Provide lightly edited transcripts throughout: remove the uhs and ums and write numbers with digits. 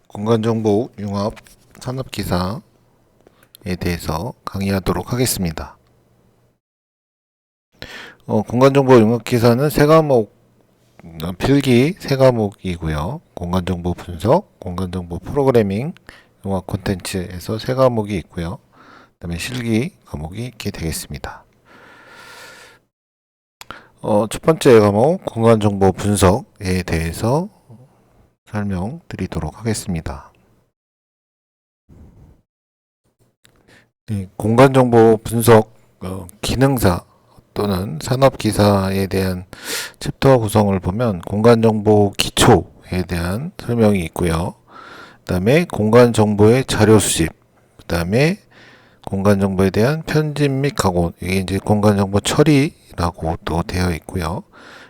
공간정보 융합 산업기사에 대해서 강의하도록 하겠습니다. 공간정보 융합기사는 세 과목, 필기 세 과목이고요. 공간정보 분석, 공간정보 프로그래밍, 융합 콘텐츠에서 세 과목이 있고요. 그 다음에 실기 과목이 있게 되겠습니다. 첫 번째 과목 공간정보 분석에 대해서 설명드리도록 하겠습니다. 공간정보 분석 기능사 또는 산업기사에 대한 챕터 구성을 보면 공간정보 기초에 대한 설명이 있고요. 그 다음에 공간정보의 자료 수집, 그 다음에 공간정보에 대한 편집 및 가공, 이게 이제 공간정보 처리라고 또 되어 있고요.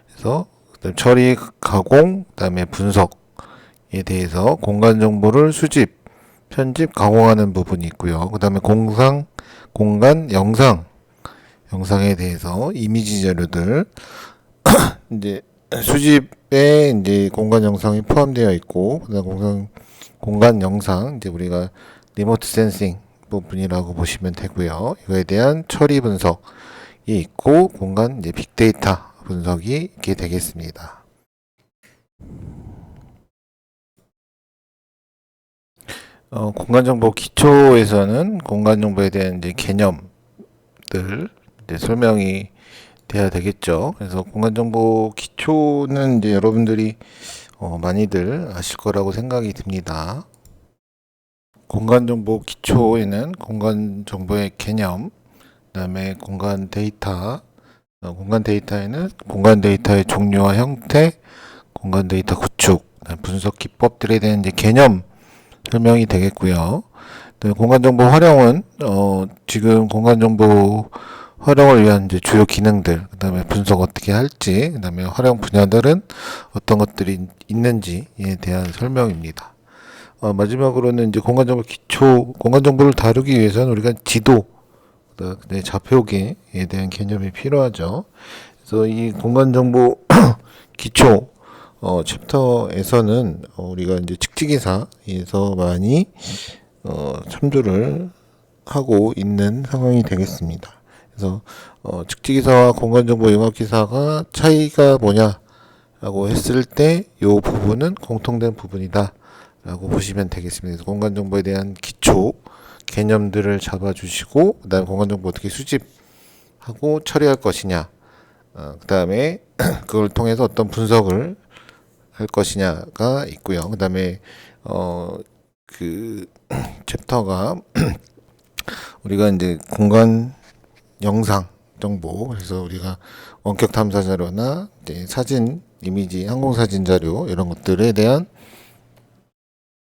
그래서 처리, 가공, 그 다음에 분석에 대해서 공간정보를 수집, 편집, 가공하는 부분이 있고요. 그 다음에 공간, 영상에 대해서 이미지 자료들, 이제 수집에 이제 공간 영상이 포함되어 있고, 그다음 공간 영상, 이제 우리가 리모트 센싱 부분이라고 보시면 되고요. 이거에 대한 처리 분석이 있고, 공간 이제 빅데이터 분석이 있게 되겠습니다. 공간정보 기초에서는 공간정보에 대한 이제 개념들 이제 설명이 돼야 되겠죠. 그래서 공간정보 기초는 이제 여러분들이 많이들 아실 거라고 생각이 듭니다. 공간정보 기초에는 공간정보의 개념, 그 다음에 공간 데이터, 공간 데이터에는 공간 데이터의 종류와 형태, 공간 데이터 구축, 분석 기법들에 대한 이제 개념 설명이 되겠고요. 공간정보 활용은 지금 공간정보 활용을 위한 이제 주요 기능들, 그 다음에 분석 어떻게 할지, 그 다음에 활용 분야들은 어떤 것들이 있는지에 대한 설명입니다. 마지막으로는 이제 공간정보 기초, 공간정보를 다루기 위해서는 우리가 지도, 그다음에 좌표기에 대한 개념이 필요하죠. 그래서 이 공간정보 기초 챕터에서는 우리가 이제 측지기사에서 많이 참조를 하고 있는 상황이 되겠습니다. 그래서 측지기사와 공간정보 융합기사가 차이가 뭐냐라고 했을 때 이 부분은 공통된 부분이다 라고 보시면 되겠습니다. 그래서 공간정보에 대한 기초 개념들을 잡아주시고, 그 다음에 공간정보 어떻게 수집하고 처리할 것이냐, 그 다음에 그걸 통해서 어떤 분석을 할 것이냐가 있고요. 그 다음에 그 챕터가 우리가 이제 공간 영상 정보, 그래서 우리가 원격 탐사 자료나 이제 사진, 이미지, 항공사진 자료 이런 것들에 대한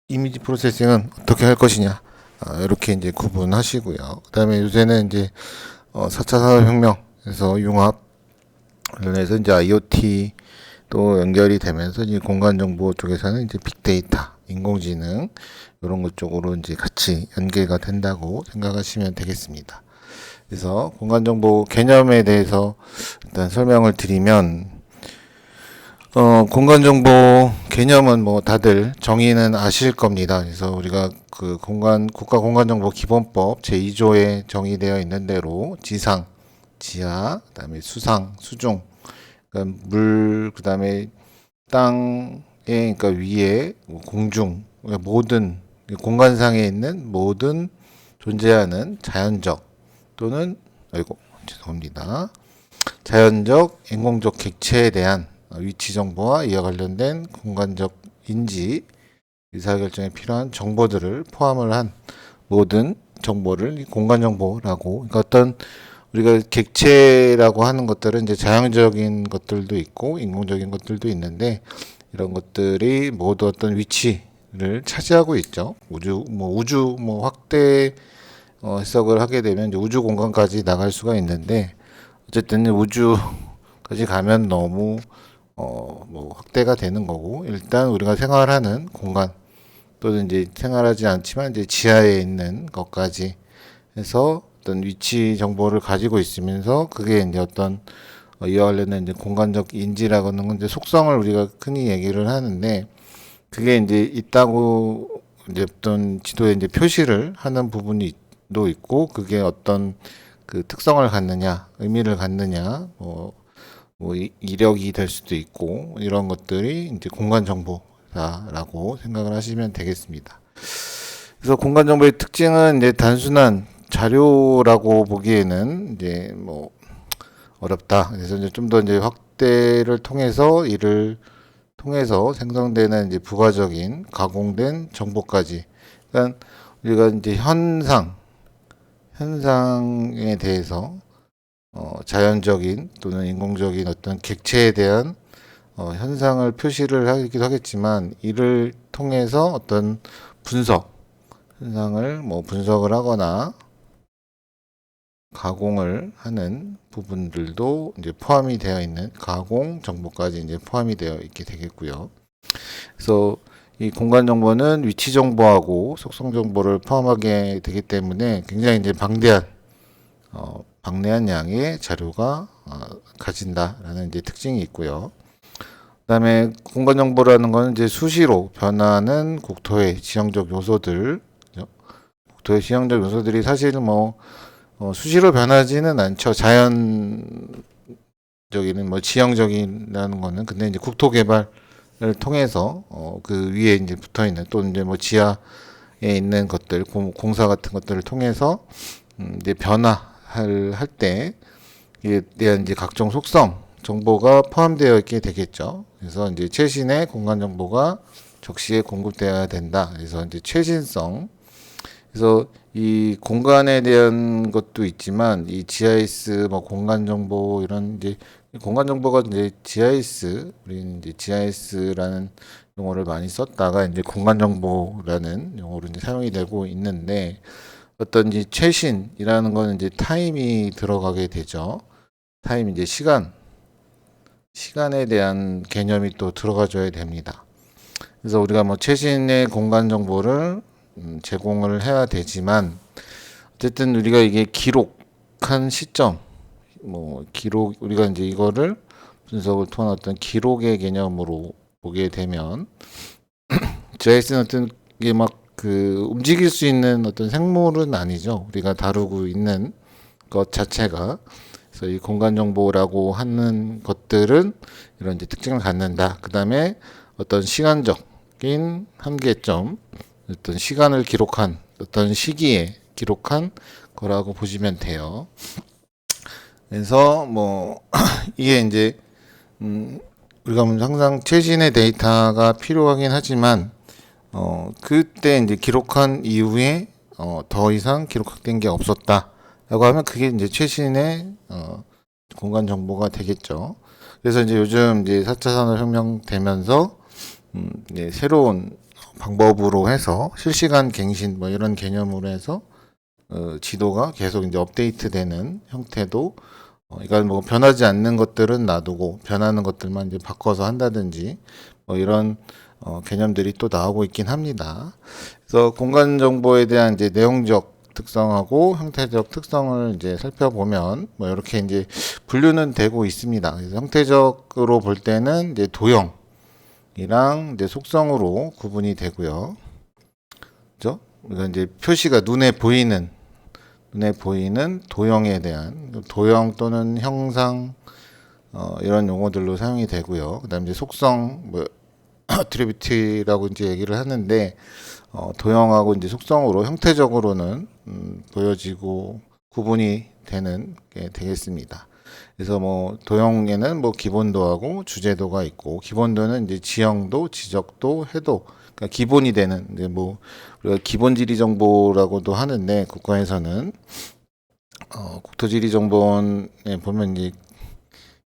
이미지 프로세싱은 어떻게 할 것이냐, 이렇게 이제 구분하시고요. 그 다음에 요새는 이제 4차 산업혁명에서 융합 관련해서 이제 IoT 또 연결이 되면서 이 공간 정보 쪽에서는 이제 빅데이터, 인공지능 이런 것 쪽으로 이제 같이 연계가 된다고 생각하시면 되겠습니다. 그래서 공간 정보 개념에 대해서 일단 설명을 드리면, 공간 정보 개념은 뭐 다들 정의는 아실 겁니다. 그래서 우리가 그 국가 공간 정보 기본법 제2조에 정의되어 있는 대로 지상, 지하, 그다음에 수상, 수중, 그러니까 물, 그 다음에 땅에, 그러니까 위에, 공중, 그러니까 모든 공간상에 있는 모든 존재하는 자연적 또는, 죄송합니다. 자연적, 인공적 객체에 대한 위치 정보와 이와 관련된 공간적 인지, 의사결정에 필요한 정보들을 포함을 한 모든 정보를 공간 정보라고, 그러니까 어떤 우리가 객체라고 하는 것들은 이제 자연적인 것들도 있고 인공적인 것들도 있는데, 이런 것들이 모두 어떤 위치를 차지하고 있죠. 우주 확대 해석을 하게 되면 이제 우주 공간까지 나갈 수가 있는데, 어쨌든 우주까지 가면 너무 확대가 되는 거고, 일단 우리가 생활하는 공간 또는 이제 생활하지 않지만 이제 지하에 있는 것까지 해서 어떤 위치 정보를 가지고 있으면서, 그게 이제 어떤 이와 관련된 이제 공간적 인지라고 하는 건 이제 속성을 우리가 흔히 얘기를 하는데, 그게 이제 있다고 이제 어떤 지도에 이제 표시를 하는 부분도 있고, 그게 어떤 그 특성을 갖느냐, 의미를 갖느냐, 이력이 될 수도 있고, 이런 것들이 이제 공간 정보다라고 생각을 하시면 되겠습니다. 그래서 공간 정보의 특징은 이제 단순한 자료라고 보기에는 이제 뭐 어렵다. 그래서 이제 좀 더 이제 확대를 통해서 이를 통해서 생성되는 이제 부가적인 가공된 정보까지. 그러니까 우리가 이제 현상에 대해서 자연적인 또는 인공적인 어떤 객체에 대한 현상을 표시를 하기도 하겠지만, 이를 통해서 어떤 현상을 뭐 분석을 하거나 가공을 하는 부분들도 이제 포함이 되어 있는 가공 정보까지 이제 포함이 되어 있게 되겠고요. 그래서 이 공간 정보는 위치 정보하고 속성 정보를 포함하게 되기 때문에 굉장히 이제 방대한 양의 자료가 가진다라는 이제 특징이 있고요. 그다음에 공간 정보라는 것은 이제 수시로 변하는 국토의 지형적 요소들, 국토의 지형적 요소들이 사실 뭐 수시로 변하지는 않죠. 자연적인 뭐 지형적이라는 거는. 근데 이제 국토 개발을 통해서 그 위에 이제 붙어 있는, 또 이제 뭐 지하에 있는 것들, 공사 같은 것들을 통해서 이제 변화할 때 이에 대한 이제 각종 속성 정보가 포함되어 있게 되겠죠. 그래서 이제 최신의 공간 정보가 적시에 공급되어야 된다. 그래서 이제 최신성. 그래서 이 공간에 대한 것도 있지만, 이 GIS 뭐 공간 정보 이런 이제 공간 정보가 이제 우리는 이제 GIS라는 용어를 많이 썼다가 이제 공간 정보라는 용어로 이제 사용이 되고 있는데, 어떤 이제 최신이라는 거는 이제 타임이 들어가게 되죠. 타임, 이제 시간에 대한 개념이 또 들어가줘야 됩니다. 그래서 우리가 뭐 최신의 공간 정보를 제공을 해야 되지만, 어쨌든 우리가 이게 기록한 시점, 우리가 이제 이거를 분석을 통한 어떤 기록의 개념으로 보게 되면, GIS는 어떤 게 막 그 움직일 수 있는 어떤 생물은 아니죠. 우리가 다루고 있는 것 자체가. 그래서 이 공간 정보라고 하는 것들은 이런 이제 특징을 갖는다. 그 다음에 어떤 시간적인 한계점, 어떤 시간을 기록한, 어떤 시기에 기록한 거라고 보시면 돼요. 그래서 이게 이제 우리가 항상 최신의 데이터가 필요하긴 하지만, 그때 이제 기록한 이후에 더 이상 기록된 게 없었다라고 하면 그게 이제 최신의 공간 정보가 되겠죠. 그래서 이제 요즘 이제 4차 산업혁명 되면서 이제 새로운 방법으로 해서 실시간 갱신 이런 개념으로 해서 지도가 계속 이제 업데이트되는 형태도, 그러니까 뭐 변하지 않는 것들은 놔두고 변하는 것들만 이제 바꿔서 한다든지 이런 개념들이 또 나오고 있긴 합니다. 그래서 공간 정보에 대한 이제 내용적 특성하고 형태적 특성을 이제 살펴보면 이렇게 이제 분류는 되고 있습니다. 그래서 형태적으로 볼 때는 이제 도형이랑 이제 속성으로 구분이 되고요. 그죠? 그러니까 이제 표시가 눈에 보이는 도형에 대한 도형 또는 형상 이런 용어들로 사용이 되고요. 그다음에 이제 속성 attribute라고 이제 얘기를 하는데, 도형하고 이제 속성으로 형태적으로는 보여지고 구분이 되는 게 되겠습니다. 그래서 도형에는 기본도하고 주제도가 있고, 기본도는 이제 지형도, 지적도, 해도, 그러니까 기본이 되는 이제 우리가 기본지리 정보라고도 하는데, 국가에서는 국토지리 정보에 보면 이제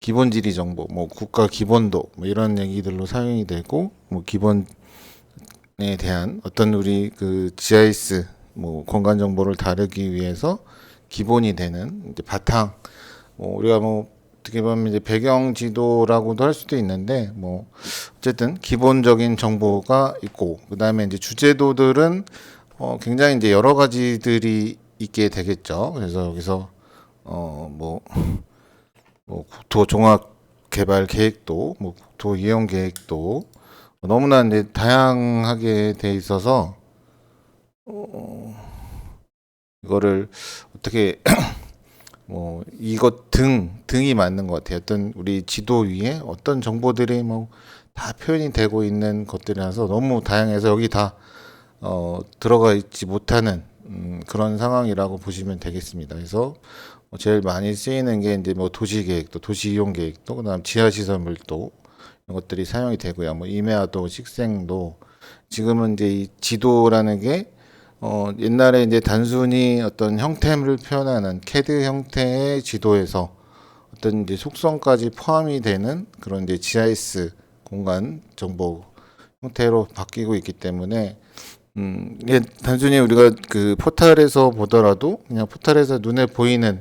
기본지리 정보, 국가 기본도 이런 얘기들로 사용이 되고, 기본에 대한 어떤 우리 그 GIS 공간 정보를 다루기 위해서 기본이 되는 이제 바탕, 우리가 어떻게 보면 이제 배경 지도라고도 할 수도 있는데, 어쨌든 기본적인 정보가 있고, 그 다음에 이제 주제도들은 굉장히 이제 여러 가지들이 있게 되겠죠. 그래서 여기서 국토 종합 개발 계획도, 국토 이용 계획도 너무나 이제 다양하게 돼 있어서 이거를 어떻게 뭐 이것 등이 맞는 것 같아요. 어떤 우리 지도 위에 어떤 정보들이 뭐 다 표현이 되고 있는 것들이라서 너무 다양해서 여기 다 들어가 있지 못하는 그런 상황이라고 보시면 되겠습니다. 그래서 제일 많이 쓰이는 게 이제 뭐 도시 계획도, 도시 이용 계획도, 그다음 지하 시설물도 이런 것들이 사용이 되고요. 뭐 임야도, 식생도 지금은 이제 이 지도라는 게 옛날에 이제 단순히 어떤 형태를 표현하는 캐드 형태의 지도에서 어떤 이제 속성까지 포함이 되는 그런 이제 GIS 공간 정보 형태로 바뀌고 있기 때문에 이게 단순히 우리가 그 포털에서 보더라도 그냥 포털에서 눈에 보이는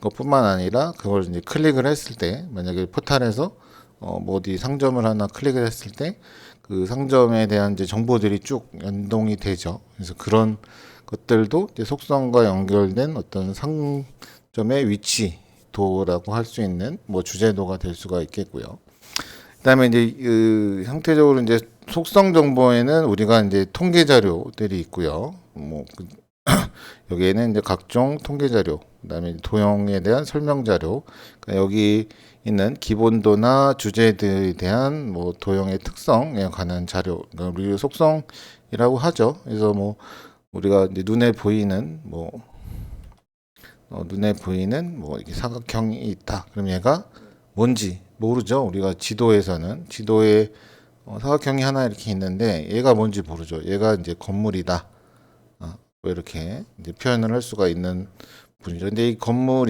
것뿐만 아니라 그걸 이제 클릭을 했을 때 만약에 포털에서 뭐 어디 상점을 하나 클릭을 했을 때 그 상점에 대한 이제 정보들이 쭉 연동이 되죠. 그래서 그런 것들도 이제 속성과 연결된 어떤 상점의 위치도라고 할 수 있는 뭐 주제도가 될 수가 있겠고요. 그다음에 이제 그 형태적으로 이제 속성 정보에는 우리가 이제 통계 자료들이 있고요. 여기에는 이제 각종 통계 자료, 그다음에 도형에 대한 설명 자료, 그러니까 여기 있는 기본도나 주제들에 대한 뭐 도형의 특성에 관한 자료, 그러니까 우리 속성이라고 하죠. 그래서 뭐 우리가 이제 눈에 보이는 뭐 이렇게 사각형이 있다. 그럼 얘가 뭔지 모르죠. 우리가 지도에 사각형이 하나 이렇게 있는데 얘가 뭔지 모르죠. 얘가 이제 건물이다. 뭐 이렇게 이제 표현을 할 수가 있는 분이죠. 근데 이 건물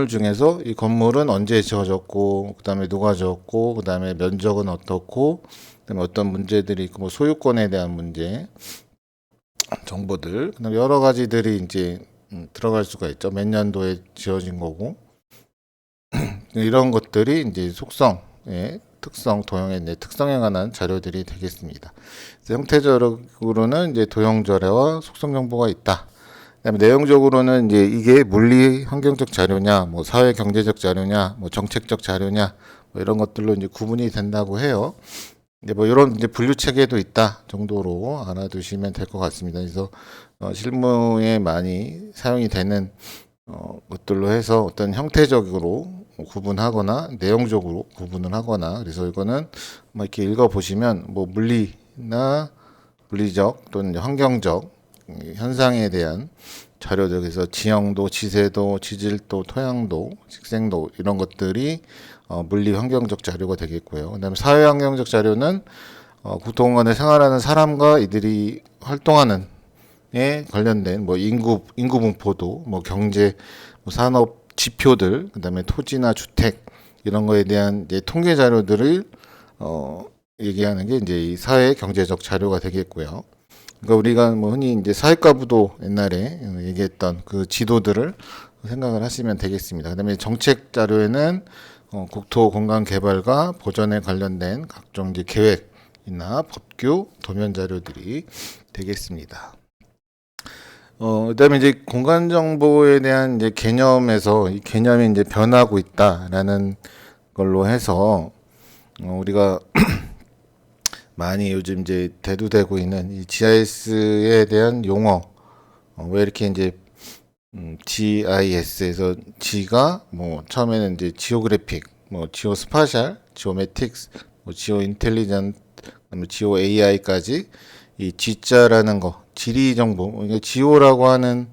중에서 이 건물은 언제 지어졌고, 그다음에 누가 지었고, 그다음에 면적은 어떻고, 그다음에 어떤 문제들이 있고, 뭐 소유권에 대한 문제, 정보들, 그다음에 여러 가지들이 이제 들어갈 수가 있죠. 몇 년도에 지어진 거고, 이런 것들이 이제 속성의 특성, 도형의 특성에 관한 자료들이 되겠습니다. 형태적으로는 이제 도형 자료와 속성 정보가 있다. 그다음에 내용적으로는 이제 이게 물리 환경적 자료냐, 뭐 사회 경제적 자료냐, 뭐 정책적 자료냐, 뭐 이런 것들로 이제 구분이 된다고 해요. 이제 뭐 이런 이제 분류 체계도 있다 정도로 알아두시면 될 것 같습니다. 그래서 실무에 많이 사용이 되는 것들로 해서 어떤 형태적으로 구분하거나 내용적으로 구분을 하거나 그래서 이거는 뭐 이렇게 읽어 보시면 뭐 물리적 또는 환경적 현상에 대한 자료들 그래서 지형도, 지세도, 지질도, 토양도, 식생도 이런 것들이 물리 환경적 자료가 되겠고요. 그다음에 사회 환경적 자료는 국토공간에 생활하는 사람과 이들이 활동하는 에 관련된 뭐 인구 분포도 뭐 경제 뭐 산업 지표들 그다음에 토지나 주택 이런 거에 대한 이제 통계 자료들을 얘기하는 게 이제 이 사회 경제적 자료가 되겠고요. 그러니까 우리가 뭐 흔히 이제 사회과부도 옛날에 얘기했던 그 지도들을 생각을 하시면 되겠습니다. 그다음에 정책 자료에는 국토 공간 개발과 보전에 관련된 각종 이제 계획이나 법규, 도면 자료들이 되겠습니다. 그다음에 이제 공간 정보에 대한 이제 개념에서 이 개념이 이제 변하고 있다라는 걸로 해서 우리가 많이 요즘 이제 대두되고 있는 이 GIS에 대한 용어 왜 이렇게 이제 GIS에서 G가 뭐 처음에는 이제 지오그래픽, 뭐 지오스파셜, 지오매틱스, 뭐 지오 인텔리전트, 지오 AI까지 이 G자라는 거 지리 정보, 그러니까 지오라고 하는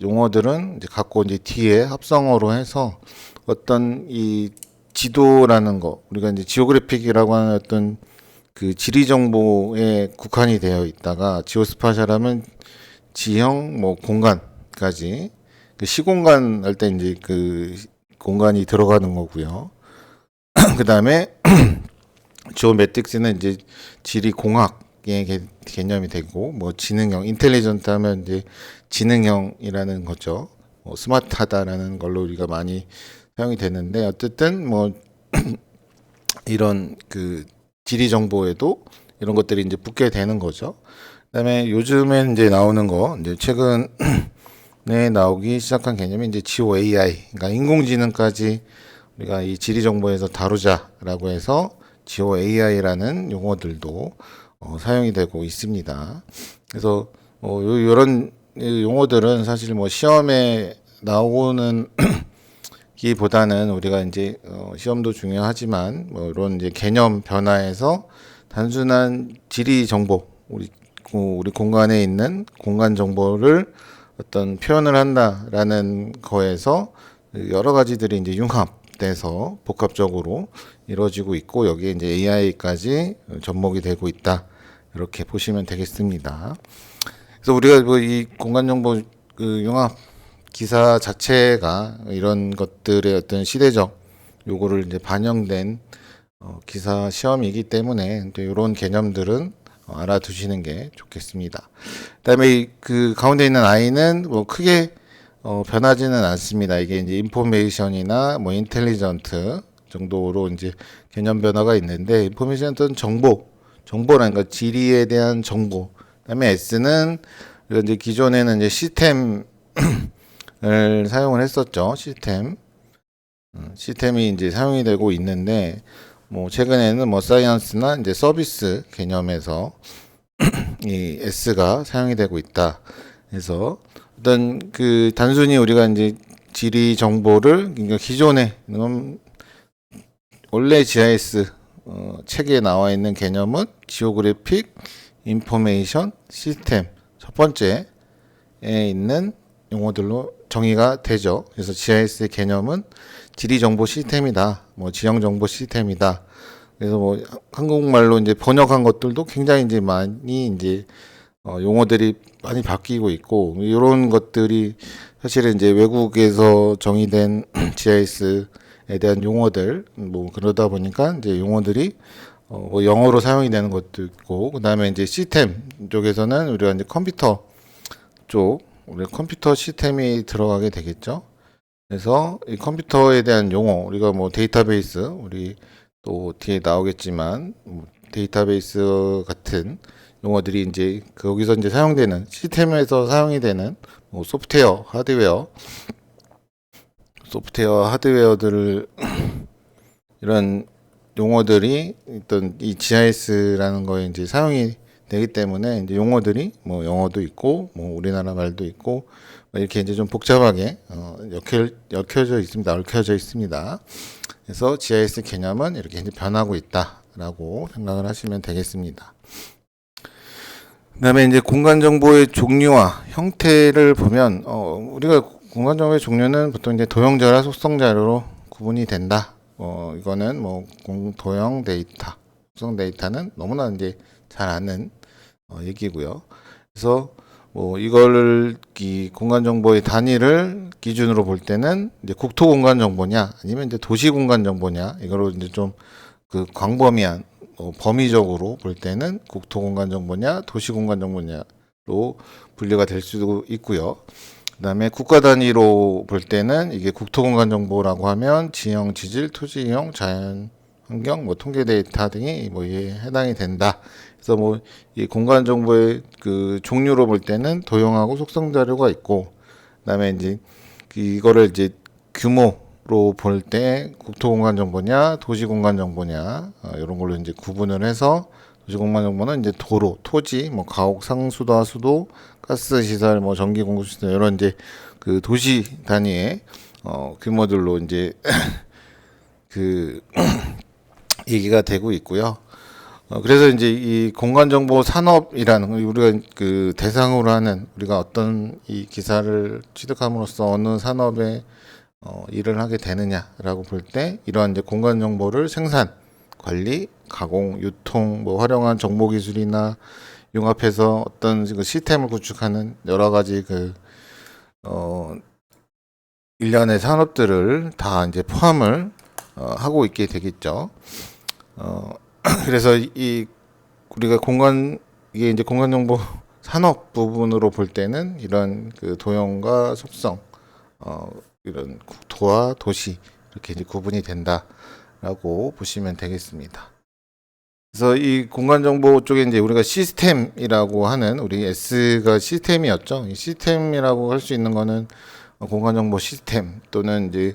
용어들은 이제 갖고 이제 뒤에 합성어로 해서 어떤 이 지도라는 거, 우리가 이제 지오그래픽이라고 하는 어떤 그 지리 정보에 국한이 되어 있다가 지오스파셜하면 지형, 뭐 공간까지 그 시공간 할 때 이제 그 공간이 들어가는 거고요. 그 다음에 지오매틱스는 이제 지리 공학 개념이 되고 뭐 지능형 인텔리전트 하면 이제 지능형이라는 거죠. 뭐 스마트하다라는 걸로 우리가 많이 사용이 되는데 어쨌든 뭐 이런 그 지리 정보에도 이런 것들이 이제 붙게 되는 거죠. 그다음에 요즘에 이제 나오는 거 이제 최근에 나오기 시작한 개념이 이제 지오 AI, 그러니까 인공지능까지 우리가 이 지리 정보에서 다루자라고 해서 지오 AI라는 용어들도 사용이 되고 있습니다. 그래서 이런 용어들은 사실 뭐 시험에 나오는 기보다는 우리가 이제 시험도 중요하지만 뭐 이런 이제 개념 변화에서 단순한 지리 정보, 우리 공간에 있는 공간 정보를 어떤 표현을 한다라는 거에서 여러 가지들이 이제 융합돼서 복합적으로 이루어지고 있고, 여기에 이제 AI까지 접목이 되고 있다, 이렇게 보시면 되겠습니다. 그래서 우리가 뭐 이 공간 정보 그 융합 기사 자체가 이런 것들의 어떤 시대적 요구를 이제 반영된 기사 시험이기 때문에 이런 개념들은 알아두시는 게 좋겠습니다. 그다음에 그 가운데 있는 I는 뭐 크게 변하지는 않습니다. 이게 이제 인포메이션이나 뭐 인텔리전트 정도로 이제 개념 변화가 있는데, 인포메이션은 정보라는 거, 지리에 대한 정보. 그다음에 S는 이제 기존에는 이제 시스템을 사용을 했었죠. 시스템이 이제 사용이 되고 있는데, 뭐 최근에는 뭐 사이언스나 이제 서비스 개념에서 이 S가 사용이 되고 있다. 그래서 어떤 그 단순히 우리가 이제 지리 정보를, 그러니까 기존에 원래 GIS 책에 나와 있는 개념은 지오그래픽, 인포메이션, 시스템, 첫 번째에 있는 용어들로 정의가 되죠. 그래서 GIS의 개념은 지리 정보 시스템이다, 뭐 지형 정보 시스템이다. 그래서 뭐 한국말로 이제 번역한 것들도 굉장히 이제 많이 이제 용어들이 많이 바뀌고 있고, 이런 것들이 사실은 이제 외국에서 정의된 GIS에 대한 용어들, 뭐 그러다 보니까 이제 용어들이 뭐 영어로 사용이 되는 것도 있고, 그다음에 이제 시스템 쪽에서는 우리가 이제 컴퓨터 쪽, 우리 컴퓨터 시스템이 들어가게 되겠죠. 그래서 이 컴퓨터에 대한 용어, 우리가 뭐 데이터베이스, 우리 또 뒤에 나오겠지만 뭐 데이터베이스 같은 용어들이 이제 거기서 이제 사용되는, 시스템에서 사용이 되는 뭐 소프트웨어, 하드웨어들을 이런 용어들이 어떤 이 GIS라는 거에 이제 사용이 되기 때문에 이제 용어들이 뭐 영어도 있고 뭐 우리나라 말도 있고 뭐 이렇게 이제 좀 복잡하게 얽혀져 있습니다. 그래서 GIS 개념은 이렇게 이제 변하고 있다라고 생각을 하시면 되겠습니다. 그다음에 이제 공간 정보의 종류와 형태를 보면 우리가 공간 정보의 종류는 보통 이제 도형 자료, 속성 자료로 구분이 된다. 이거는 뭐 도형 데이터, 속성 데이터는 너무나 이제 잘 아는 얘기고요. 그래서 뭐 이거를 이 공간 정보의 단위를 기준으로 볼 때는 이제 국토 공간 정보냐, 아니면 이제 도시 공간 정보냐, 이거로 이제 좀 그 광범위한 범위적으로 볼 때는 국토 공간 정보냐, 도시 공간 정보냐로 분류가 될 수도 있고요. 그다음에 국가 단위로 볼 때는 이게 국토 공간 정보라고 하면 지형, 지질, 토지 이용, 자연 환경, 뭐 통계 데이터 등이 뭐 이에 해당이 된다. 그래서 뭐 이 공간 정보의 그 종류로 볼 때는 도형하고 속성 자료가 있고, 그다음에 이제 이거를 이제 규모로 볼 때 국토 공간 정보냐, 도시 공간 정보냐, 이런 걸로 이제 구분을 해서, 도시 공간 정보는 이제 도로, 토지, 뭐 가옥, 상수도, 하수도, 가스 시설, 뭐 전기 공급 시설, 이런 이제 그 도시 단위의 규모들로 이제 그 얘기가 되고 있고요. 그래서 이제 이 공간정보 산업이라는 거, 우리가 그 대상으로 하는, 우리가 어떤 이 기사를 취득함으로써 어느 산업에 일을 하게 되느냐라고 볼 때, 이러한 이제 공간정보를 생산, 관리, 가공, 유통, 뭐 활용한 정보기술이나 융합해서 어떤 그 시스템을 구축하는 여러 가지 그 일련의 산업들을 다 이제 포함을 하고 있게 되겠죠. 그래서 이 우리가 이게 이제 공간 정보 산업 부분으로 볼 때는 이런 그 도형과 속성, 이런 국토와 도시, 이렇게 이제 구분이 된다라고 보시면 되겠습니다. 그래서 이 공간 정보 쪽에 이제 우리가 시스템이라고 하는, 우리 S가 시스템이었죠. 이 시스템이라고 할 수 있는 거는 공간 정보 시스템, 또는 이제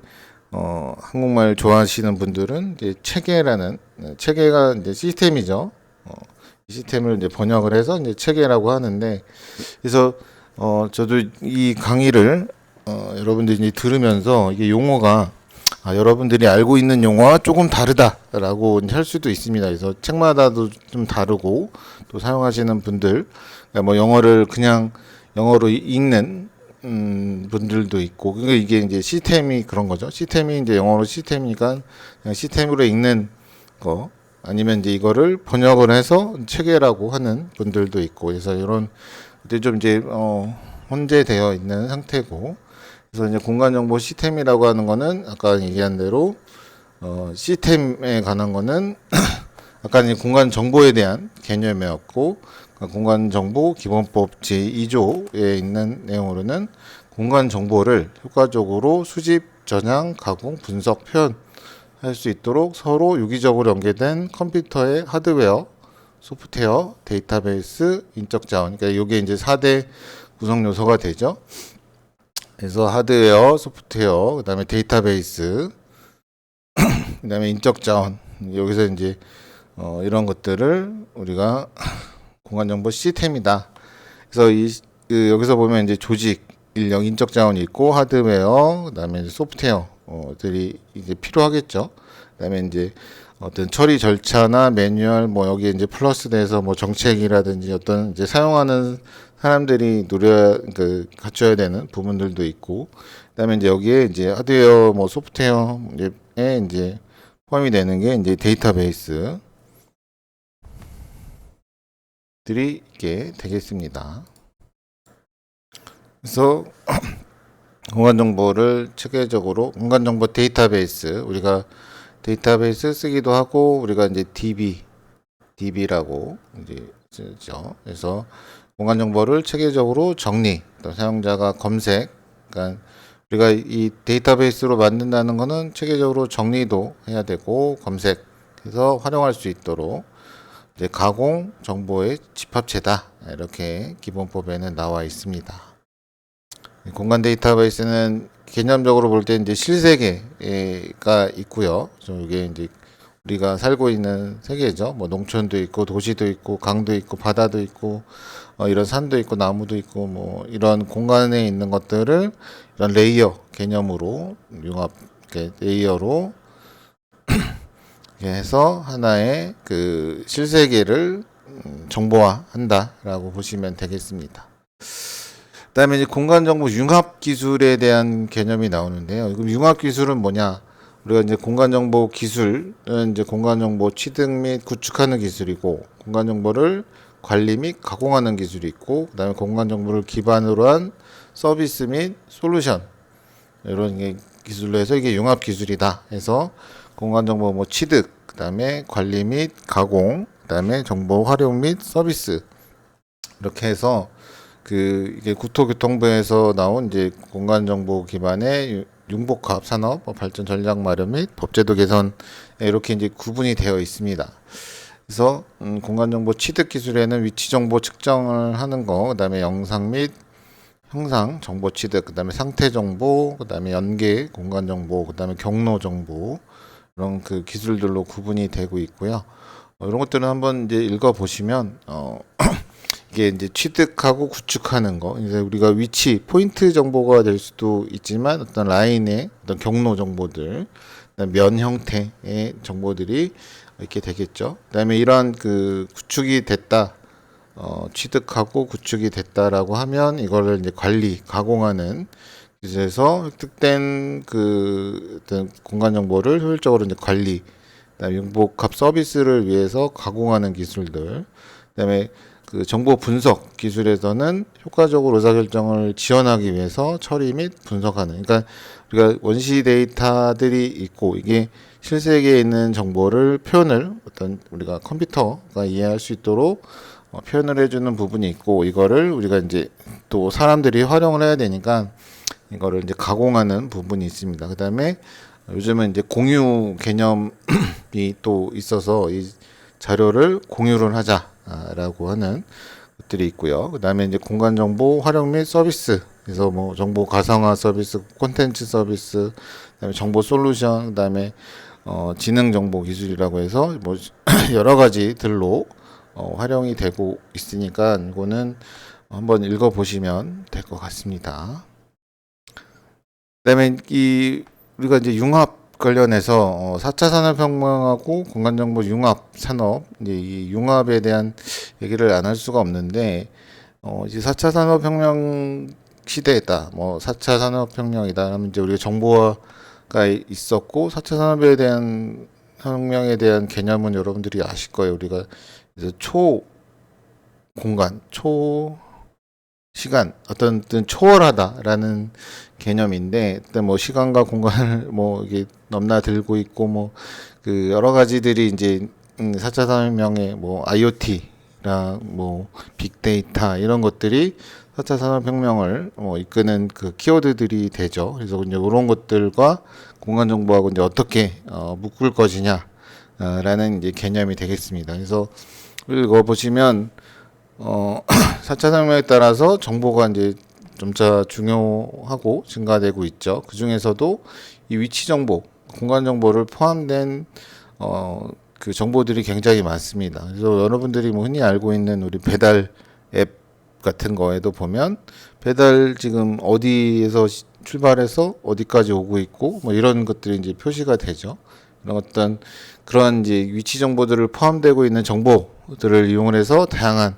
한국말 좋아하시는 분들은 이제 체계가 이제 시스템이죠. 시스템을 이제 번역을 해서 이제 체계라고 하는데, 그래서 저도 이 강의를 여러분들이 이제 들으면서 이게 용어가 여러분들이 알고 있는 용어와 조금 다르다라고 이제 할 수도 있습니다. 그래서 책마다도 좀 다르고 또 사용하시는 분들, 그러니까 뭐 영어를 그냥 영어로 읽는 분들도 있고, 그러니까 이게 이제 시스템이 그런 거죠. 시스템이 이제 영어로 시스템이니까 그냥 시스템으로 읽는 거, 아니면 이제 이거를 번역을 해서 체계라고 하는 분들도 있고, 그래서 이런 이제 좀 이제 혼재되어 있는 상태고, 그래서 이제 공간정보 시스템이라고 하는 거는 아까 얘기한 대로 시스템에 관한 거는 아까 이제 공간 정보에 대한 개념이었고, 그러니까 공간 정보 기본법 제2조에 있는 내용으로는 공간 정보를 효과적으로 수집, 저장, 가공, 분석, 표현할 수 있도록 서로 유기적으로 연계된 컴퓨터의 하드웨어, 소프트웨어, 데이터베이스, 인적 자원. 그러니까 이게 이제 4대 구성 요소가 되죠. 그래서 하드웨어, 소프트웨어, 그다음에 데이터베이스, 그다음에 인적 자원. 여기서 이제 이런 것들을 우리가 공간정보 시스템이다. 그래서 여기서 보면 이제 조직, 인력, 인적 자원이 있고 하드웨어, 그다음에 이제 소프트웨어들이 이제 필요하겠죠. 그다음에 이제 어떤 처리 절차나 매뉴얼, 뭐 여기에 이제 플러스 돼서 뭐 정책이라든지 어떤 이제 사용하는 사람들이 갖춰야 되는 부분들도 있고, 그다음에 이제 여기에 이제 하드웨어, 뭐 소프트웨어에 이제 포함이 되는 게 이제 데이터베이스 들이 있게 되겠습니다. 그래서 공간정보를 체계적으로 공간정보 데이터베이스, 우리가 데이터베이스 쓰기도 하고 우리가 이제 DB라고 이제 쓰죠. 그래서 공간정보를 체계적으로 정리, 또 사용자가 검색, 그러니까 우리가 이 데이터베이스로 만든다는 거는 체계적으로 정리도 해야 되고 검색해서 활용할 수 있도록 이제 가공 정보의 집합체다, 이렇게 기본법에는 나와 있습니다. 공간 데이터베이스는 개념적으로 볼 때 이제 실세계가 있고요. 이게 이제 우리가 살고 있는 세계죠. 뭐 농촌도 있고 도시도 있고 강도 있고 바다도 있고 이런 산도 있고 나무도 있고 뭐 이런 공간에 있는 것들을 이런 레이어 개념으로 융합 레이어로 해서 하나의 그 실세계를 정보화한다라고 보시면 되겠습니다. 그다음에 이제 공간정보 융합 기술에 대한 개념이 나오는데요. 그럼 융합 기술은 뭐냐? 우리가 이제 공간정보 기술은 이제 공간정보 취득 및 구축하는 기술이고, 공간정보를 관리 및 가공하는 기술이 있고, 그다음에 공간정보를 기반으로 한 서비스 및 솔루션, 이런 게 기술로 해서 이게 융합 기술이다 해서 공간정보 뭐 취득, 그다음에 관리 및 가공, 그다음에 정보 활용 및 서비스, 이렇게 해서 이게 국토교통부에서 나온 이제 공간정보 기반의 융복합 산업 발전 전략 마련 및 법제도 개선, 이렇게 이제 구분이 되어 있습니다. 그래서 공간정보 취득 기술에는 위치 정보 측정을 하는 거, 그다음에 영상 및 형상 정보 취득, 그다음에 상태 정보, 그다음에 연계 공간 정보, 그다음에 경로 정보, 이런 그 기술들로 구분이 되고 있고요. 이런 것들은 한번 이제 읽어 보시면 이게 이제 취득하고 구축하는 거, 이제 우리가 위치 포인트 정보가 될 수도 있지만 어떤 라인의 어떤 경로 정보들, 면 형태의 정보들이 이렇게 되겠죠. 그다음에 이러한 그 구축이 됐다, 취득하고 구축이 됐다라고 하면 이거를 이제 관리, 가공하는 기술에서 획득된 그 어떤 공간 정보를 효율적으로 이제 관리, 그다음에 융복합 서비스를 위해서 가공하는 기술들, 그다음에 그 정보 분석 기술에서는 효과적으로 의사결정을 지원하기 위해서 처리 및 분석하는, 그러니까 우리가 원시 데이터들이 있고 이게 실세계에 있는 정보를 표현을 어떤 우리가 컴퓨터가 이해할 수 있도록 표현을 해주는 부분이 있고, 이거를 우리가 이제 또 사람들이 활용을 해야 되니까 이거를 이제 가공하는 부분이 있습니다. 그 다음에 요즘은 이제 공유 개념이 또 있어서 이 자료를 공유를 하자라고 하는 것들이 있고요. 그 다음에 이제 공간 정보 활용 및 서비스, 그래서 뭐 정보 가상화 서비스, 콘텐츠 서비스, 그다음에 정보 솔루션, 그다음에 지능 정보 기술이라고 해서 뭐 여러 가지들로 활용이 되고 있으니까 이거는 한번 읽어보시면 될 것 같습니다. 그다음에 우리가 이제 융합 관련해서 4차 산업혁명하고 공간정보 융합 산업, 이제 이 융합에 대한 얘기를 안 할 수가 없는데, 이제 4차 산업혁명 시대다, 뭐 4차 산업혁명이다 하면 이제 우리가 정보화가 있었고, 4차 산업에 대한 혁명에 대한 개념은 여러분들이 아실 거예요. 우리가 이제 공간, 시간, 어떤 초월하다라는 개념인데, 일단 뭐 시간과 공간을 뭐 이게 넘나들고 있고, 뭐 그 여러 가지들이 이제 4차 산업혁명의 뭐 IoT랑 뭐 빅데이터 이런 것들이 4차 산업혁명을 이끄는 그 키워드들이 되죠. 그래서 이제 이런 것들과 공간 정보하고 이제 어떻게 묶을 것이냐 라는 이제 개념이 되겠습니다. 그래서 이거 보시면 4차 산업혁명에 따라서 정보가 이제 점차 중요하고 증가되고 있죠. 그 중에서도 이 위치 정보, 공간 정보를 포함된 그 정보들이 굉장히 많습니다. 그래서 여러분들이 뭐 흔히 알고 있는 우리 배달 앱 같은 거에도 보면 배달 지금 어디에서 출발해서 어디까지 오고 있고 뭐 이런 것들이 이제 표시가 되죠. 이런 어떤 그런 이제 위치 정보들을 포함되고 있는 정보들을 이용해서 다양한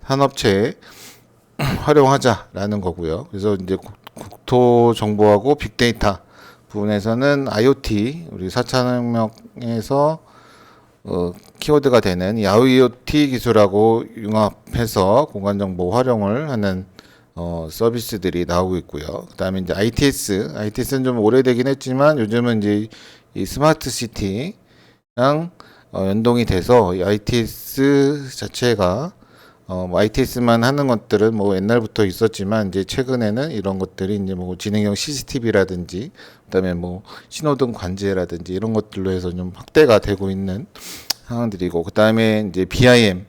산업체에 활용하자라는 거고요. 그래서 이제 국토 정보하고 빅데이터 부분에서는 IoT, 우리 4차 산업혁명에서 키워드가 되는 이 IoT 기술하고 융합해서 공간 정보 활용을 하는 서비스들이 나오고 있고요. 그다음에 이제 ITS는 좀 오래되긴 했지만 요즘은 이제 이 스마트 시티랑 연동이 돼서 이 ITS 자체가 뭐 ITS만 하는 것들은 뭐 옛날부터 있었지만 이제 최근에는 이런 것들이 이제 뭐 지능형 CCTV라든지 그다음에 뭐 신호등 관제라든지 이런 것들로 해서 좀 확대가 되고 있는 상황들이고 그다음에 이제 BIM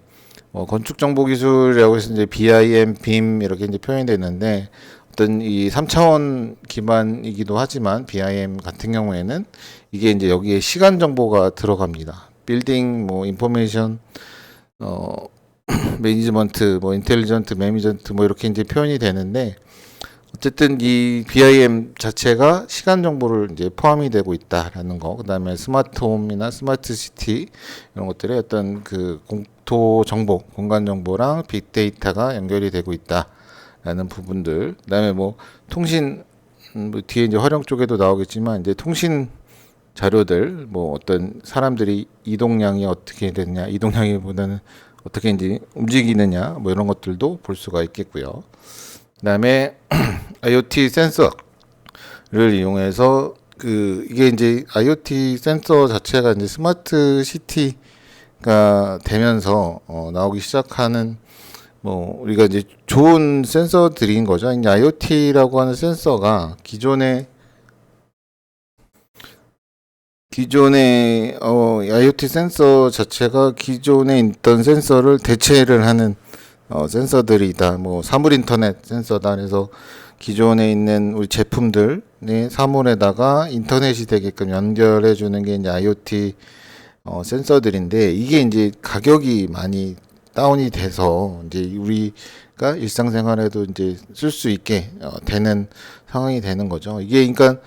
건축 정보 기술이라고 해서 이제 BIM, BIM 이렇게 이제 표현이 되는데 어떤 이 3차원 기반이기도 하지만 BIM 같은 경우에는 이게 이제 여기에 시간 정보가 들어갑니다. 빌딩 뭐 인포메이션 매니지먼트, 뭐 인텔리전트 매니지먼트 뭐 이렇게 이제 표현이 되는데 어쨌든 이 BIM 자체가 시간 정보를 이제 포함이 되고 있다라는 거. 그다음에 스마트 홈이나 스마트 시티 이런 것들의 어떤 그 공토 정보, 공간 정보랑 빅데이터가 연결이 되고 있다라는 부분들. 그다음에 뭐 통신 뭐 뒤에 이제 활용 쪽에도 나오겠지만 이제 통신 자료들 뭐 어떤 사람들이 이동량이 어떻게 되느냐, 이동량이보다는 어떻게 이제 움직이느냐 뭐 이런 것들도 볼 수가 있겠고요. 그다음에 IoT 센서를 이용해서 이게 이제 IoT 센서 자체가 이제 스마트 시티가 되면서 나오기 시작하는 뭐 우리가 이제 좋은 센서들인 거죠. 이제 IoT라고 하는 센서가 기존의 IoT 센서 자체가 기존에 있던 센서를 대체를 하는 센서들이다. 뭐 사물 인터넷 센서다. 그래서 기존에 있는 우리 제품들의 사물에다가 인터넷이 되게끔 연결해 주는 게 이제 IoT 센서들인데 이게 이제 가격이 많이 다운이 돼서 이제 우리가 일상생활에도 이제 쓸 수 있게 되는 상황이 되는 거죠. 이게 그러니까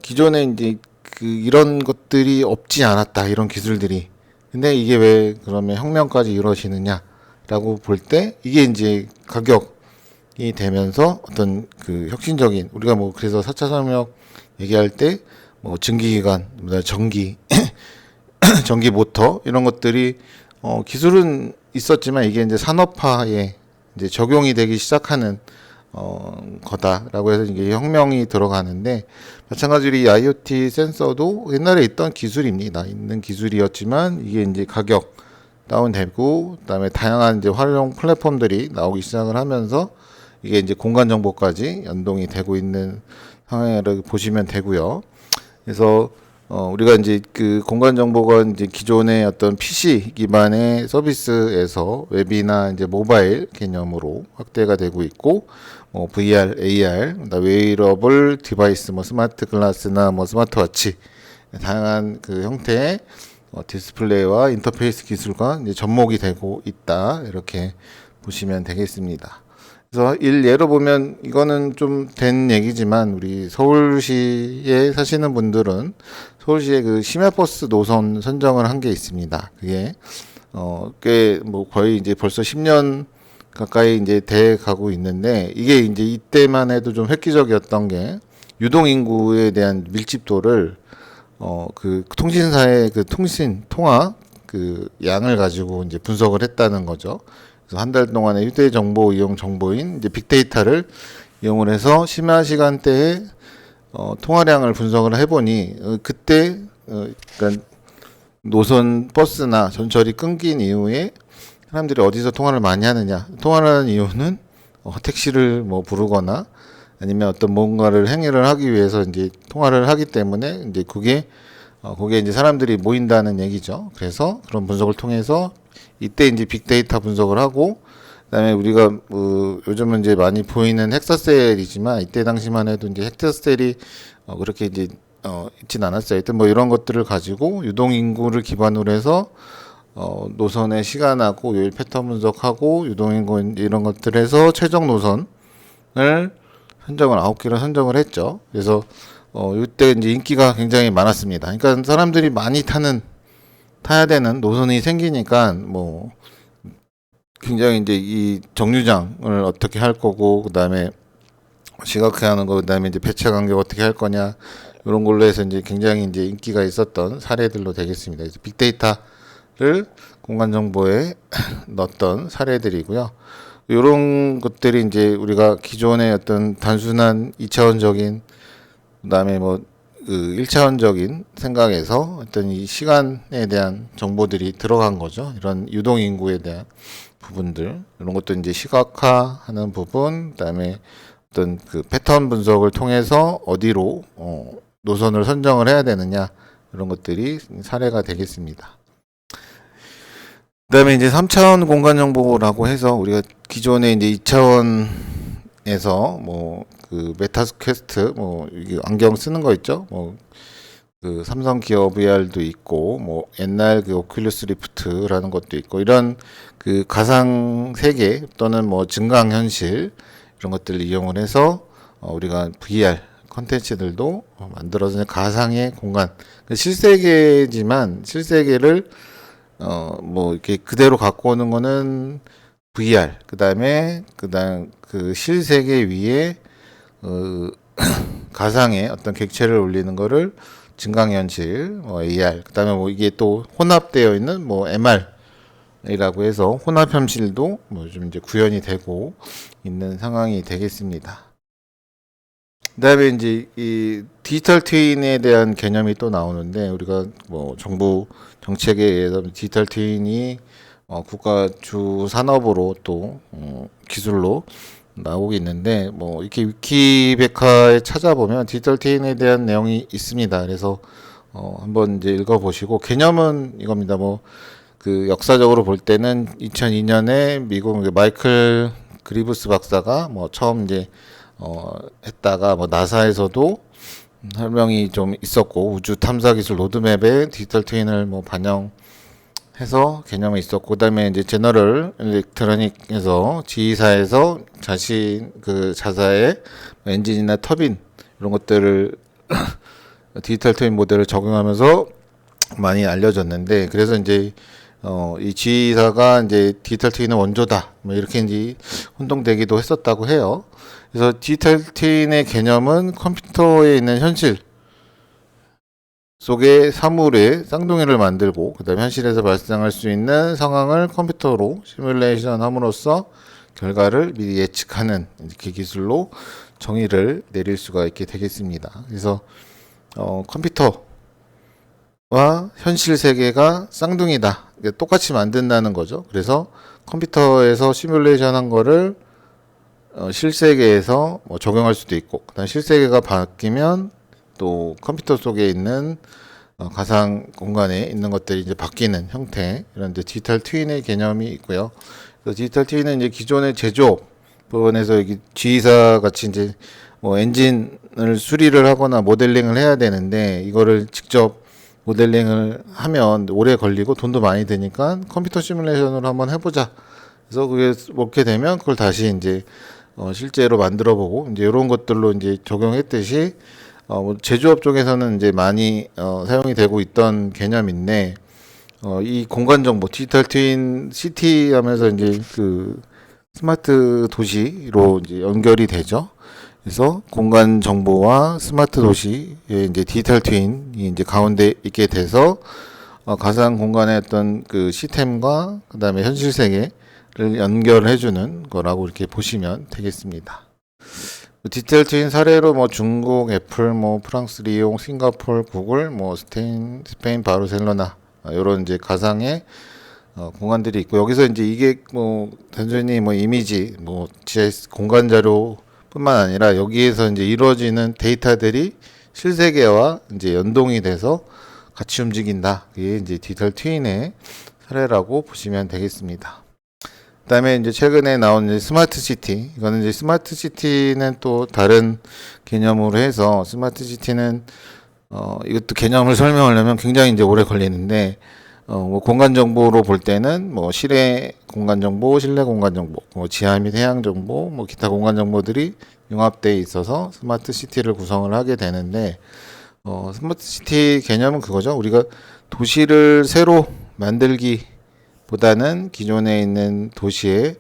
기존에 이제 이런 것들이 없지 않았다. 이런 기술들이. 근데 이게 왜 그러면 혁명까지 이루어지느냐라고 볼 때 이게 이제 가격이 되면서 어떤 그 혁신적인 우리가 뭐 그래서 4차 산업혁명 얘기할 때 뭐 증기기관, 전기, 전기 모터 이런 것들이 기술은 있었지만 이게 이제 산업화에 이제 적용이 되기 시작하는 거다라고 해서 이게 혁명이 들어가는데 마찬가지로 이 IoT 센서도 옛날에 있던 기술입니다. 있는 기술이었지만 이게 이제 가격 다운되고 그다음에 다양한 이제 활용 플랫폼들이 나오기 시작을 하면서 이게 이제 공간 정보까지 연동이 되고 있는 상황을 보시면 되고요. 그래서 우리가 이제 그 공간 정보가 이제 기존의 어떤 PC 기반의 서비스에서 웹이나 이제 모바일 개념으로 확대가 되고 있고, 뭐 VR, AR, 웨어러블 디바이스, 뭐 스마트 글라스나 뭐 스마트워치 다양한 그 형태의 디스플레이와 인터페이스 기술과 이제 접목이 되고 있다. 이렇게 보시면 되겠습니다. 그래서 예로 보면 이거는 좀 된 얘기지만 우리 서울시에 사시는 분들은 서울시에 그 심야버스 노선 선정을 한 게 있습니다. 그게 꽤 뭐 거의 이제 벌써 10년 가까이 이제 돼 가고 있는데 이게 이제 이때만 해도 좀 획기적이었던 게 유동 인구에 대한 밀집도를 그 통신사의 그 통신 통화 그 양을 가지고 이제 분석을 했다는 거죠. 그래서 한 달 동안의 휴대 정보 이용 정보인 이제 빅데이터를 이용을 해서 심야 시간대에 통화량을 분석을 해보니 그때 그러니까 노선 버스나 전철이 끊긴 이후에 사람들이 어디서 통화를 많이 하느냐? 통화를 하는 이유는 택시를 뭐 부르거나 아니면 어떤 뭔가를 행위를 하기 위해서 이제 통화를 하기 때문에 이제 그게 거기에 이제 사람들이 모인다는 얘기죠. 그래서 그런 분석을 통해서 이때 이제 빅데이터 분석을 하고 그다음에 우리가 요즘은 이제 많이 보이는 헥사셀이지만 이때 당시만 해도 이제 헥사셀이 그렇게 이제 있진 않았어요. 하여튼 뭐 이런 것들을 가지고 유동 인구를 기반으로 해서 노선의 시간하고 요일 패턴 분석하고 유동 인구 이런 것들에서 최종 노선을 선정을 9개를 선정을 했죠. 그래서 이때 이제 인기가 굉장히 많았습니다. 그러니까 사람들이 많이 타야 되는 노선이 생기니까 뭐 굉장히 이제 이 정류장을 어떻게 할 거고 그다음에 시각화하는 거 그다음에 이제 배차 간격 어떻게 할 거냐 이런 걸로 해서 이제 굉장히 이제 인기가 있었던 사례들로 되겠습니다. 그래서 빅데이터를 공간 정보에 넣었던 사례들이고요. 이런 것들이 이제 우리가 기존의 어떤 단순한 2차원적인 그다음에 뭐 그 1차원적인 생각에서 어떤 이 시간에 대한 정보들이 들어간 거죠. 이런 유동 인구에 대한 부분들 이런 것도 이제 시각화하는 부분 그다음에 어떤 그 패턴 분석을 통해서 어디로 노선을 선정을 해야 되느냐 이런 것들이 사례가 되겠습니다. 그다음에 이제 3차원 공간 정보라고 해서 우리가 기존에 이제 2차원에서 뭐 그 메타퀘스트 뭐 이게 안경 쓰는 거 있죠? 뭐 그 삼성 기어 VR도 있고 뭐 옛날 그 오큘러스 리프트라는 것도 있고 이런 그 가상 세계 또는 뭐 증강 현실 이런 것들을 이용을 해서 우리가 VR 컨텐츠들도 만들어서 가상의 공간 실세계지만 실세계를 뭐 이렇게 그대로 갖고 오는 거는 VR 그다음 그 실세계 위에 가상의 어떤 객체를 올리는 거를 증강현실, AR, 그다음에 뭐 이게 또 혼합되어 있는 뭐 MR이라고 해서 혼합현실도 뭐 좀 이제 구현이 되고 있는 상황이 되겠습니다. 그다음에 이제 이 디지털 트윈에 대한 개념이 또 나오는데 우리가 뭐 정부 정책에 의해서 디지털 트윈이 국가 주 산업으로 또 기술로 나오고 있는데 뭐 이렇게 위키백과에 찾아보면 디지털 트윈에 대한 내용이 있습니다. 그래서 한번 이제 읽어보시고 개념은 이겁니다. 뭐 그 역사적으로 볼 때는 2002년에 미국 마이클 그리브스 박사가 뭐 처음 이제 했다가 뭐 나사에서도 설명이 좀 있었고 우주 탐사 기술 로드맵에 디지털 트윈을 뭐 반영해서 개념이 있었고 그다음에 이제 제너럴 일렉트로닉에서 지휘사에서 자신 그 자사의 엔진이나 터빈 이런 것들을 디지털 트윈 모델을 적용하면서 많이 알려졌는데 그래서 이제 이 지휘사가 이제 디지털 트윈의 원조다 뭐 이렇게 이제 혼동되기도 했었다고 해요. 그래서 디지털 트윈의 개념은 컴퓨터에 있는 현실 속의 사물의 쌍둥이를 만들고 그다음에 현실에서 발생할 수 있는 상황을 컴퓨터로 시뮬레이션 함으로써 결과를 미리 예측하는 이렇게 기술로 정의를 내릴 수가 있게 되겠습니다. 그래서 컴퓨터와 현실 세계가 쌍둥이다. 똑같이 만든다는 거죠. 그래서 컴퓨터에서 시뮬레이션 한 거를 실세계에서 뭐 적용할 수도 있고 그다음 실세계가 바뀌면 또 컴퓨터 속에 있는 가상 공간에 있는 것들이 이제 바뀌는 형태 이런 이제 디지털 트윈의 개념이 있고요. 그래서 디지털 트윈은 이제 기존의 제조업 부분에서 여기 지휘사 같이 이제 뭐 엔진을 수리를 하거나 모델링을 해야 되는데 이거를 직접 모델링을 하면 오래 걸리고 돈도 많이 드니까 컴퓨터 시뮬레이션으로 한번 해보자. 그래서 그게 먹게 되면 그걸 다시 이제 실제로 만들어 보고 이제 이런 것들로 이제 적용했듯이 뭐 제조업 쪽에서는 이제 많이 사용이 되고 있던 개념인데 이 공간 정보 디지털 트윈 시티 하면서 이제 그 스마트 도시로 이제 연결이 되죠. 그래서 공간 정보와 스마트 도시의 이제 디지털 트윈이 이제 가운데 있게 돼서 가상 공간의 어떤 그 시스템과 그다음에 현실 세계를 연결해주는 거라고 이렇게 보시면 되겠습니다. 디지털 트윈 사례로 뭐 중국, 애플, 뭐 프랑스, 리옹, 싱가포르, 구글, 뭐 스페인 바르셀로나 이런 이제 가상의 공간들이 있고 여기서 이제 이게 뭐 단순히 뭐 이미지 뭐 GIS 공간 자료뿐만 아니라 여기에서 이제 이루어지는 데이터들이 실세계와 이제 연동이 돼서 같이 움직인다. 이게 이제 디지털 트윈의 사례라고 보시면 되겠습니다. 그다음에 이제 최근에 나온 이제 스마트 시티. 이거는 이제 스마트 시티는 또 다른 개념으로 해서 스마트 시티는 이것도 개념을 설명하려면 굉장히 이제 오래 걸리는데 뭐 공간 정보로 볼 때는 뭐 실외 공간 정보, 실내 공간 정보, 뭐 지하 및 해양 정보, 뭐 기타 공간 정보들이 융합되어 있어서 스마트 시티를 구성을 하게 되는데 스마트 시티 개념은 그거죠. 우리가 도시를 새로 만들기보다는 기존에 있는 도시의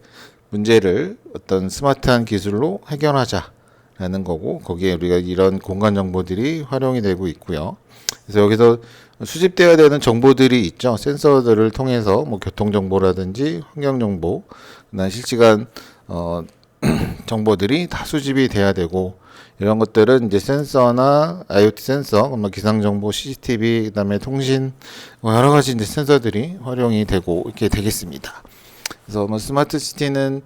문제를 어떤 스마트한 기술로 해결하자라는 거고 거기에 우리가 이런 공간 정보들이 활용이 되고 있고요. 그래서 여기서 수집되어야 되는 정보들이 있죠. 센서들을 통해서 뭐 교통 정보라든지 환경 정보, 그다음 실시간 정보들이 다 수집이 돼야 되고 이런 것들은 이제 센서나 IoT 센서, 뭐 기상 정보, CCTV, 그다음에 통신 뭐 여러 가지 이제 센서들이 활용이 되고 이렇게 되겠습니다. 그래서 뭐 스마트 시티는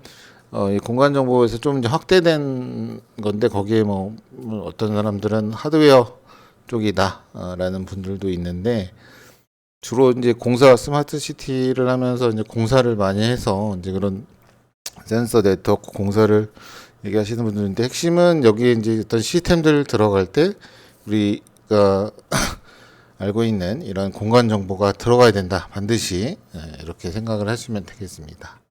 이 공간 정보에서 좀 이제 확대된 건데 거기에 뭐 어떤 사람들은 하드웨어 쪽이다라는 분들도 있는데 주로 이제 스마트 시티를 하면서 이제 공사를 많이 해서 이제 그런 센서 네트워크 공사를 얘기하시는 분들인데 핵심은 여기에 이제 어떤 시스템들 들어갈 때 우리가 알고 있는 이런 공간 정보가 들어가야 된다. 반드시 이렇게 생각을 하시면 되겠습니다.